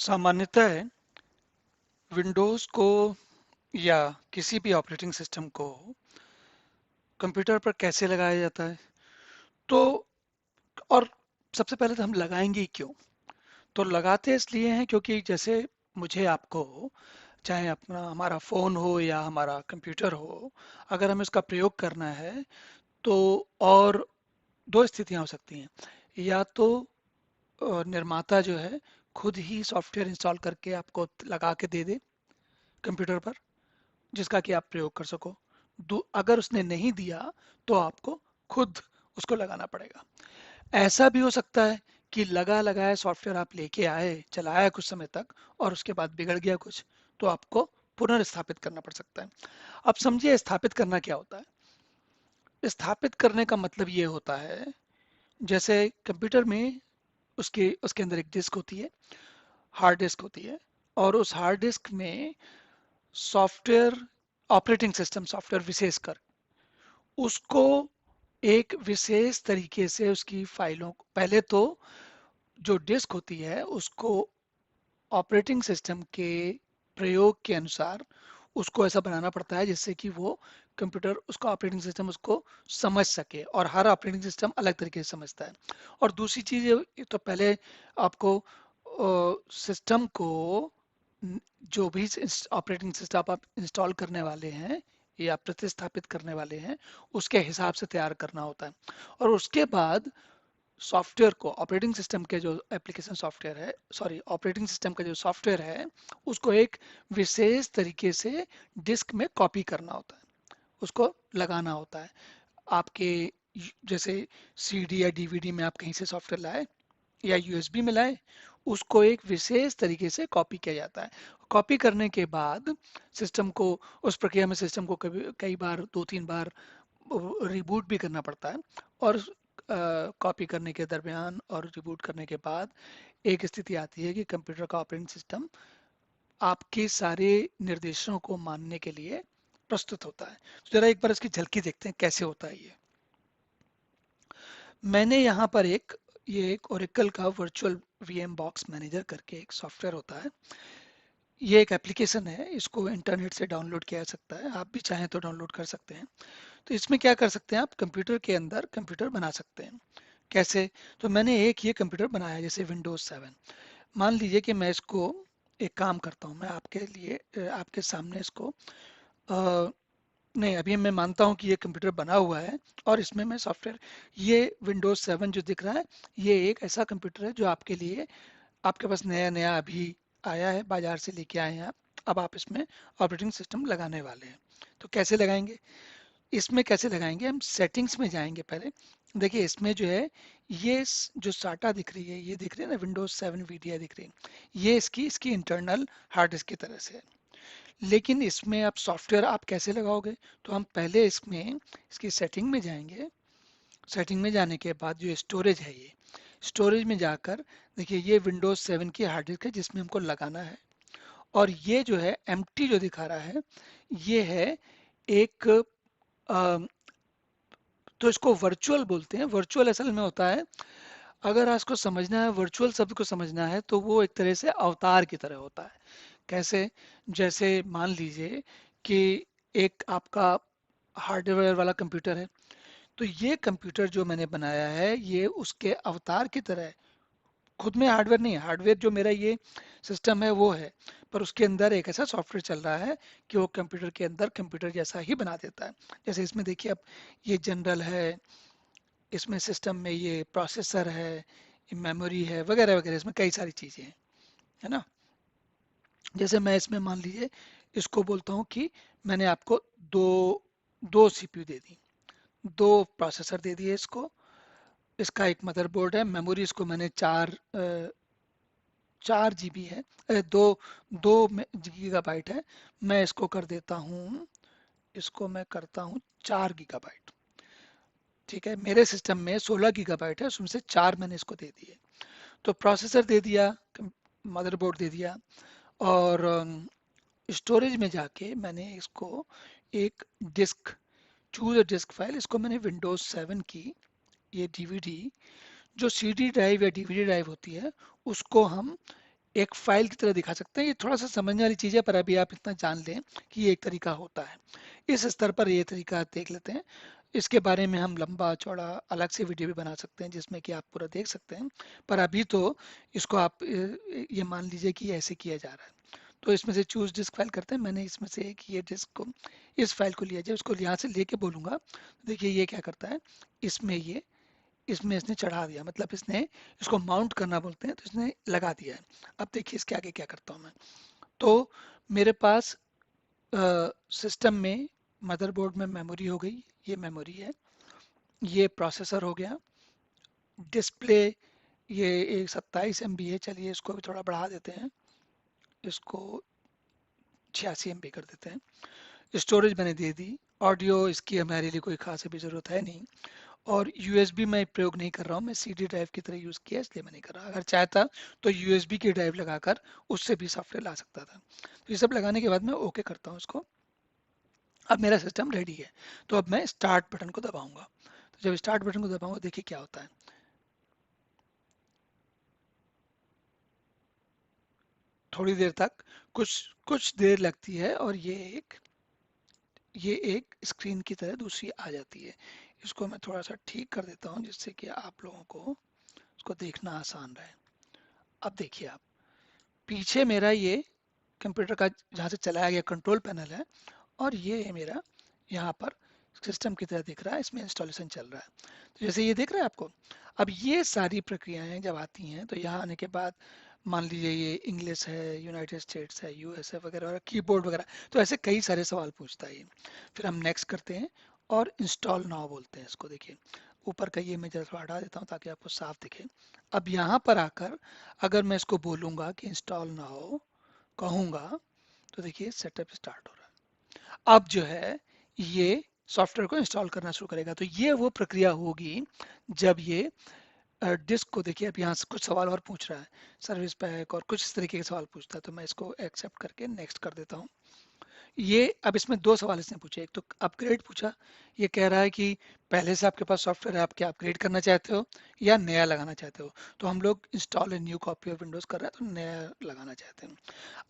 सामान्यतः विंडोज़ को या किसी भी ऑपरेटिंग सिस्टम को कंप्यूटर पर कैसे लगाया जाता है तो और सबसे पहले तो हम लगाएंगे ही क्यों। तो लगाते इसलिए हैं क्योंकि जैसे मुझे आपको चाहे अपना हमारा फ़ोन हो या हमारा कंप्यूटर हो, अगर हमें इसका प्रयोग करना है तो और दो स्थितियां हो सकती हैं। या तो निर्माता जो है खुद ही सॉफ्टवेयर इंस्टॉल करके आपको लगा के दे दे कंप्यूटर पर, जिसका कि आप प्रयोग कर सको। अगर उसने नहीं दिया तो आपको खुद उसको लगाना पड़ेगा। ऐसा भी हो सकता है कि लगा लगाया सॉफ्टवेयर आप लेके आए, चलाया कुछ समय तक और उसके बाद बिगड़ गया कुछ, तो आपको पुनर्स्थापित करना पड़ सकता है। अब समझिए स्थापित करना क्या होता है। स्थापित करने का मतलब ये होता है, जैसे कंप्यूटर में उसके उसके अंदर एक डिस्क होती है, हार्ड डिस्क होती है, और उस हार्ड डिस्क में सॉफ्टवेयर, ऑपरेटिंग सिस्टम सॉफ्टवेयर विशेषकर उसको एक विशेष तरीके से उसकी फाइलों को, पहले तो जो डिस्क होती है उसको ऑपरेटिंग सिस्टम के प्रयोग के अनुसार उसको ऐसा बनाना पड़ता है जिससे कि वो कंप्यूटर, उसका ऑपरेटिंग सिस्टम उसको समझ सके, और हर ऑपरेटिंग सिस्टम अलग तरीके से समझता है। और दूसरी चीज ये तो पहले आपको सिस्टम को जो भी ऑपरेटिंग सिस्टम आप इंस्टॉल करने वाले हैं या प्रतिस्थापित करने वाले हैं उसके हिसाब से तैयार करना होता है। और उसके बाद सॉफ्टवेयर को, ऑपरेटिंग सिस्टम के जो एप्लीकेशन सॉफ्टवेयर है, सॉरी ऑपरेटिंग सिस्टम का जो सॉफ्टवेयर है, उसको एक विशेष तरीके से डिस्क में कॉपी करना होता है, उसको लगाना होता है। आपके जैसे सीडी या डीवीडी में आप कहीं से सॉफ्टवेयर लाए या यूएसबी में लाए, उसको एक विशेष तरीके से कॉपी किया जाता है। कॉपी करने के बाद सिस्टम को, उस प्रक्रिया में सिस्टम को कभी कई बार, दो तीन बार रिबूट भी करना पड़ता है। और कॉपी करने के दरमियान और रिबूट करने के बाद एक स्थिति आती है कि कंप्यूटर का ऑपरेटिंग सिस्टम आपके सारे निर्देशों को मानने के लिए प्रस्तुत होता है। तो जरा एक बार इसकी झलकी देखते हैं कैसे होता है ये। मैंने यहाँ पर ये एक ओरेकल का वर्चुअल वीएम बॉक्स मैनेजर करके एक सॉफ्टवेयर होता है। ये एक एप्लीकेशन है, इसको इंटरनेट से डाउनलोड किया जा सकता है, आप भी चाहें तो डाउनलोड कर सकते हैं। तो इसमें क्या कर सकते हैं, आप कंप्यूटर के अंदर कंप्यूटर बना सकते हैं। कैसे? तो मैंने एक ये कंप्यूटर बनाया है, जैसे विंडोज 7। मान लीजिए कि मैं इसको, एक काम करता हूँ मैं आपके लिए, आपके सामने इसको नहीं, अभी मैं मानता हूँ कि ये कंप्यूटर बना हुआ है और इसमें मैं सॉफ्टवेयर, ये विंडोज 7 जो दिख रहा है, ये एक ऐसा कंप्यूटर है जो आपके लिए, आपके पास नया नया अभी आया है, बाजार से लेके आए हैं आप। अब आप इसमें ऑपरेटिंग सिस्टम लगाने वाले हैं। तो कैसे लगाएंगे? इसमें कैसे लगाएंगे, हम सेटिंग्स में जाएंगे पहले। देखिए इसमें जो है, ये जो साटा दिख रही है, ये दिख रही है ना, विंडोज 7 वीडियो दिख रही है, ये इसकी इसकी इंटरनल हार्ड डिस्क की तरह से है। लेकिन इसमें आप सॉफ्टवेयर आप कैसे लगाओगे? तो हम पहले इसमें इसकी सेटिंग में जाएंगे। सेटिंग में जाने के बाद जो स्टोरेज है, ये स्टोरेज में जाकर देखिए, ये विंडोज 7 की हार्ड डिस्क है जिसमें हमको लगाना है। और ये जो है एम्प्टी जो दिखा रहा है, ये है एक तो इसको वर्चुअल बोलते हैं। वर्चुअल असल में होता है, अगर आपको समझना है, वर्चुअल शब्द को समझना है, तो वो एक तरह से अवतार की तरह होता है। कैसे? जैसे मान लीजिए कि एक आपका हार्डवेयर वाला कंप्यूटर है, तो ये कंप्यूटर जो मैंने बनाया है ये उसके अवतार की तरह है। खुद में हार्डवेयर नहीं है, हार्डवेयर जो मेरा ये सिस्टम है वो है, पर उसके अंदर एक ऐसा सॉफ्टवेयर चल रहा है कि वो कंप्यूटर के अंदर कंप्यूटर जैसा ही बना देता है। जैसे इसमें देखिए, अब ये जनरल है, इसमें सिस्टम में ये प्रोसेसर है, मेमोरी है, वगैरह वगैरह, इसमें कई सारी चीजें हैं, है ना। जैसे मैं इसमें मान लीजिए इसको बोलता हूँ कि मैंने आपको दो दो सीपीयू दे दी, दो प्रोसेसर दे दिए इसको, इसका एक मदरबोर्ड है, मेमोरी इसको मैंने 4 GB है, दो दो गीगाबाइट है। मैं इसको कर देता हूँ, इसको मैं करता हूँ 4 GB। ठीक है, मेरे सिस्टम में 16 GB है, उसमें से 4 मैंने इसको दे दिए। तो प्रोसेसर दे दिया, मदरबोर्ड दे दिया, और स्टोरेज में जाके मैंने इसको एक disc, choose a disc file, इसको मैंने विंडोज 7 की ये डीवीडी, जो सीडी ड्राइव या डीवीडी ड्राइव होती है, उसको हम एक फाइल की तरह दिखा सकते हैं। ये थोड़ा सा समझने वाली चीज़ है, पर अभी आप इतना जान लें कि ये एक तरीका होता है। इस स्तर पर ये तरीका देख लेते हैं। इसके बारे में हम लंबा चौड़ा अलग से वीडियो भी बना सकते हैं जिसमें कि आप पूरा देख सकते हैं, पर अभी तो इसको आप ये मान लीजिए कि ऐसे किया जा रहा है। तो इसमें से चूज डिस्क फाइल करते हैं। मैंने इसमें से एक ये डिस्क को, इस फाइल को लिया जाए, उसको यहाँ से लेके बोलूंगा, देखिए ये क्या करता है, इसमें ये, इसमें इसने चढ़ा दिया, मतलब इसने, इसको माउंट करना बोलते हैं, तो इसने लगा दिया है। अब देखिए इसके आगे क्या करता हूँ मैं। तो मेरे पास सिस्टम में मदरबोर्ड में मेमोरी हो गई, ये मेमोरी है, ये प्रोसेसर हो गया, डिस्प्ले ये एक 27 MB है, चलिए इसको भी थोड़ा बढ़ा देते हैं, इसको 86 MB कर देते हैं। स्टोरेज मैंने दे दी। ऑडियो इसकी हमारे लिए कोई खास अभी ज़रूरत है नहीं। और यूएसबी मैं प्रयोग नहीं कर रहा हूँ, मैं सीडी ड्राइव की तरह यूज़ किया इसलिए मैं नहीं कर रहा। अगर चाहता तो यूएसबी की ड्राइव लगाकर उससे भी सॉफ्टवेयर ला सकता था। तो ये सब लगाने के बाद मैं ओके करता हूँ इसको। अब मेरा सिस्टम रेडी है। तो अब मैं स्टार्ट बटन को दबाऊंगा। तो जब स्टार्ट बटन को दबाऊंगा देखिए क्या होता है। थोड़ी देर तक, कुछ कुछ देर लगती है और ये एक स्क्रीन की तरह दूसरी आ जाती है। इसको मैं थोड़ा सा ठीक कर देता हूँ जिससे कि आप लोगों को उसको देखना आसान रहे। अब देखिए आप, पीछे मेरा ये कंप्यूटर का जहाँ से चलाया गया कंट्रोल पैनल है, और ये है मेरा यहाँ पर सिस्टम की तरह दिख रहा है, इसमें इंस्टॉलेशन चल रहा है। तो जैसे ये दिख रहा है आपको। अब ये सारी प्रक्रियाएं जब आती हैं तो यहाँ आने के बाद मान लीजिए ये इंग्लिश है, यूनाइटेड स्टेट्स है, यूएस है वगैरह वगैरह, कीबोर्ड वगैरह, तो ऐसे कई सारे सवाल पूछता है ये। फिर हम नेक्स्ट करते हैं और इंस्टॉल नाउ बोलते हैं इसको। देखिए ऊपर का ये मैं जरा थोड़ा हटा देता हूँ ताकि आपको साफ दिखे। अब यहाँ पर आकर अगर मैं इसको बोलूँगा कि इंस्टॉल नाउ कहूँगा, तो देखिए सेटअप स्टार्ट हो रहा है। अब जो है ये सॉफ्टवेयर को इंस्टॉल करना शुरू करेगा। तो ये वो प्रक्रिया होगी जब ये डिस्क को, देखिए अब यहाँ से कुछ सवाल और पूछ रहा है, सर्विस पैक और कुछ इस तरीके के सवाल पूछता है, तो मैं इसको एक्सेप्ट करके नेक्स्ट कर देता हूँ। ये अब इसमें दो सवाल इसने पूछे, एक तो अपग्रेड पूछा, ये कह रहा है कि पहले से आपके पास सॉफ्टवेयर है, आप क्या अपग्रेड करना चाहते हो या नया लगाना चाहते हो। तो हम लोग install a new copy of Windows कर रहे हैं, तो नया लगाना चाहते हैं।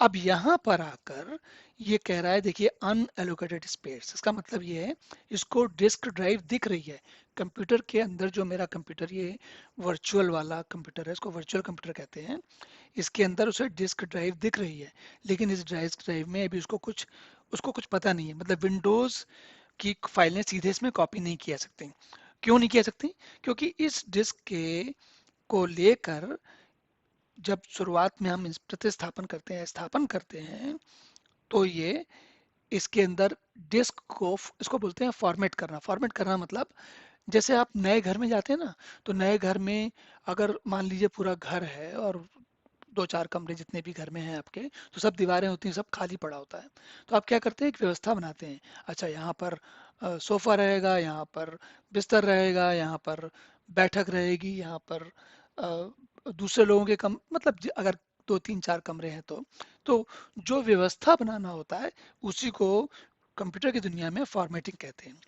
अब यहाँ पर आकर ये कह रहा है, देखिए अनएलोकेटेड स्पेस, इसका मतलब ये है इसको डिस्क ड्राइव दिख रही है कंप्यूटर के अंदर। जो मेरा कंप्यूटर ये वर्चुअल वाला कंप्यूटर है, इसको वर्चुअल कंप्यूटर कहते हैं, इसके अंदर उसे डिस्क ड्राइव दिख रही है, लेकिन इस डिस्क ड्राइव में अभी उसको कुछ पता नहीं है। मतलब विंडोज की फाइलें सीधे इसमें कॉपी नहीं किया सकते। क्यों नहीं किया सकते? क्योंकि इस डिस्क के को लेकर जब शुरुआत में हम प्रतिस्थापन करते हैं, स्थापन करते हैं, तो ये इसके अंदर डिस्क को, इसको बोलते हैं फॉर्मेट करना। फॉर्मेट करना मतलब जैसे आप नए घर में जाते हैं ना, तो नए घर में अगर मान लीजिए पूरा घर है और दो चार कमरे जितने भी घर में हैं आपके, तो सब दीवारें होती हैं, सब खाली पड़ा होता है। तो आप क्या करते हैं, एक व्यवस्था बनाते हैं। अच्छा यहाँ पर सोफा रहेगा, यहाँ पर बिस्तर रहेगा, यहाँ पर बैठक रहेगी, यहाँ पर दूसरे लोगों के कम, मतलब अगर दो तीन चार कमरे हैं तो जो व्यवस्था बनाना होता है उसी को कंप्यूटर की दुनिया में फॉर्मेटिंग कहते हैं।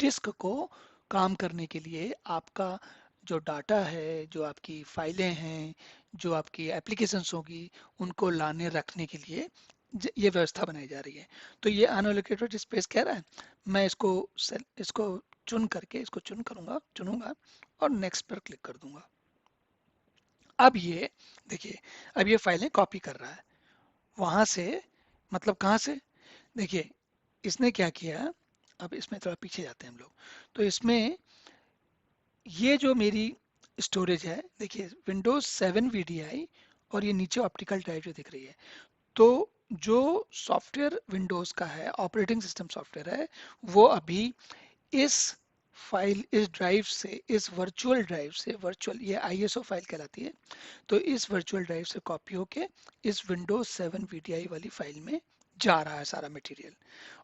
डिस्क को काम करने के लिए आपका जो डाटा है, जो आपकी फाइलें हैं, जो आपकी एप्लीकेशंस होगी, उनको लाने रखने के लिए ये व्यवस्था बनाई जा रही है। तो ये अनएलोकेटेड स्पेस कह रहा है, मैं इसको चुन करके इसको चुनूंगा और नेक्स्ट पर क्लिक कर दूंगा। अब ये देखिए, अब ये फाइलें कॉपी कर रहा है वहां से, मतलब कहाँ से, देखिए इसने क्या किया। अब इसमें थोड़ा पीछे जाते हैं हम लोग। तो इसमें ये जो मेरी स्टोरेज है, देखिए विंडोज 7 VDI, और ये नीचे ऑप्टिकल ड्राइव जो दिख रही है। तो जो सॉफ्टवेयर विंडोज का है, ऑपरेटिंग सिस्टम सॉफ्टवेयर है, वो अभी इस फाइल, इस ड्राइव से, इस वर्चुअल ड्राइव से, वर्चुअल ये ISO फाइल कहलाती है, तो इस वर्चुअल ड्राइव से कॉपी होके इस विंडोज 7 VDI वाली फाइल में जा रहा है सारा मटेरियल।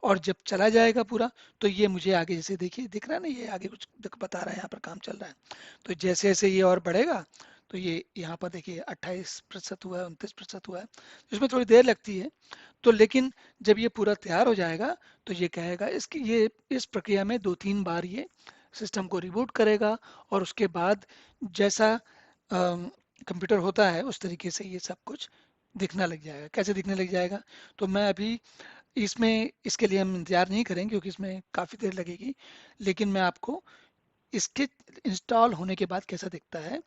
और जब चला जाएगा पूरा, तो ये मुझे आगे, जैसे देखिए दिख रहा है ना, ये आगे कुछ बता रहा है, यहाँ पर काम चल रहा है। तो जैसे जैसे ये और बढ़ेगा, तो ये यहाँ पर देखिए 28% हुआ है, 29% हुआ है, इसमें थोड़ी देर लगती है। तो लेकिन जब ये पूरा तैयार हो जाएगा, तो ये कहेगा, इसकी ये इस प्रक्रिया में दो तीन बार ये सिस्टम को रिबूट करेगा, और उसके बाद जैसा कंप्यूटर होता है उस तरीके से ये सब कुछ दिखना लग जाएगा। कैसे दिखने लग जाएगा? तो मैं अभी इसमें इसके लिए हम इंतजार नहीं करेंगे क्योंकि इसमें काफ़ी देर लगेगी, लेकिन मैं आपको इसके इंस्टॉल होने के बाद कैसा दिखता है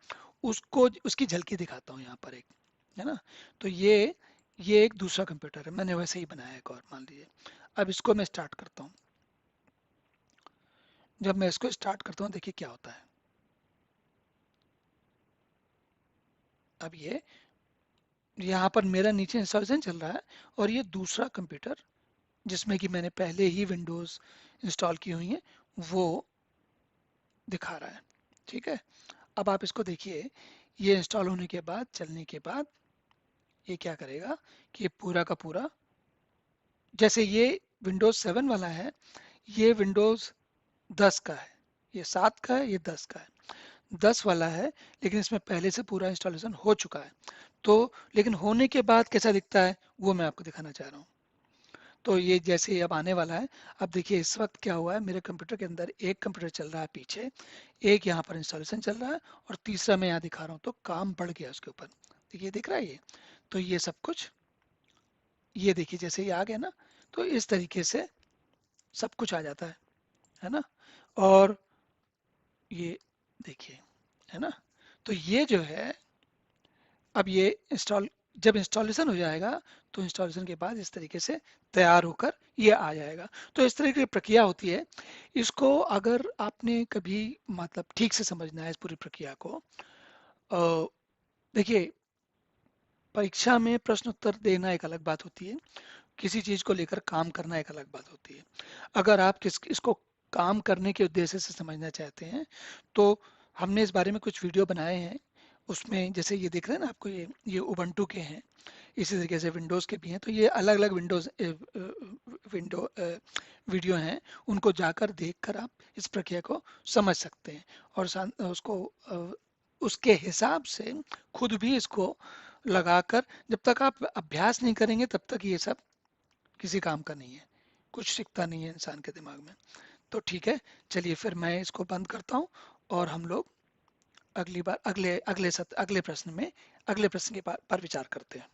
उसको उसकी झलकी दिखाता हूँ यहाँ पर एक, है ना। तो ये एक दूसरा कंप्यूटर है, मैंने वैसे ही बनाया है एक और, मान लीजिए। अब इसको मैं स्टार्ट करता हूँ। जब मैं इसको स्टार्ट करता हूँ देखिए क्या होता है। अब ये यहाँ पर मेरा नीचे इंस्टॉलेशन चल रहा है और ये दूसरा कंप्यूटर जिसमें कि मैंने पहले ही विंडोज़ इंस्टॉल की हुई है वो दिखा रहा है। ठीक है, अब आप इसको देखिए। ये इंस्टॉल होने के बाद, चलने के बाद ये क्या करेगा कि ये पूरा का पूरा, जैसे ये विंडोज 7 वाला है, ये विंडोज 10 का है, ये 7 का है, ये 10 का है। 10 वाला है लेकिन इसमें पहले से पूरा इंस्टॉलेशन हो चुका है। तो लेकिन होने के बाद कैसा दिखता है वो मैं आपको दिखाना चाह रहा हूँ। तो ये जैसे ही अब आने वाला है। अब देखिए इस वक्त क्या हुआ है, मेरे कंप्यूटर के अंदर एक कंप्यूटर चल रहा है पीछे, एक यहाँ पर इंस्टॉलेशन चल रहा है और तीसरा मैं यहाँ दिखा रहा हूँ, तो काम बढ़ गया उसके ऊपर। देखिए दिख रहा है ये। तो ये सब कुछ, ये देखिए जैसे ही आ गया ना, तो इस तरीके से सब कुछ आ जाता है ना। और ये देखिए, है ना। तो ये जो है, अब ये इंस्टॉल, जब इंस्टॉलेशन हो जाएगा तो इंस्टॉलेशन के बाद इस तरीके से तैयार होकर ये आ जाएगा। तो इस तरह की प्रक्रिया होती है। इसको अगर आपने कभी मतलब ठीक से समझना है इस पूरी प्रक्रिया को, देखिए परीक्षा में प्रश्न उत्तर देना एक अलग बात होती है, किसी चीज को लेकर काम करना एक अलग बात होती है। अगर आप इसको काम करने के उद्देश्य से समझना चाहते हैं तो हमने इस बारे में कुछ वीडियो बनाए हैं। उसमें जैसे ये दिख रहे हैं ना आपको, ये उबंटू के हैं, इसी तरीके से विंडोज़ के भी हैं। तो ये अलग अलग विंडो वीडियो हैं, उनको जाकर देखकर आप इस प्रक्रिया को समझ सकते हैं और उसको उसके हिसाब से खुद भी इसको लगाकर, जब तक आप अभ्यास नहीं करेंगे तब तक ये सब किसी काम का नहीं है, कुछ सीखता नहीं है इंसान के दिमाग में। तो ठीक है, चलिए फिर मैं इसको बंद करता हूँ और हम लोग अगली बार अगले अगले प्रश्न में, अगले प्रश्न के पर विचार करते हैं।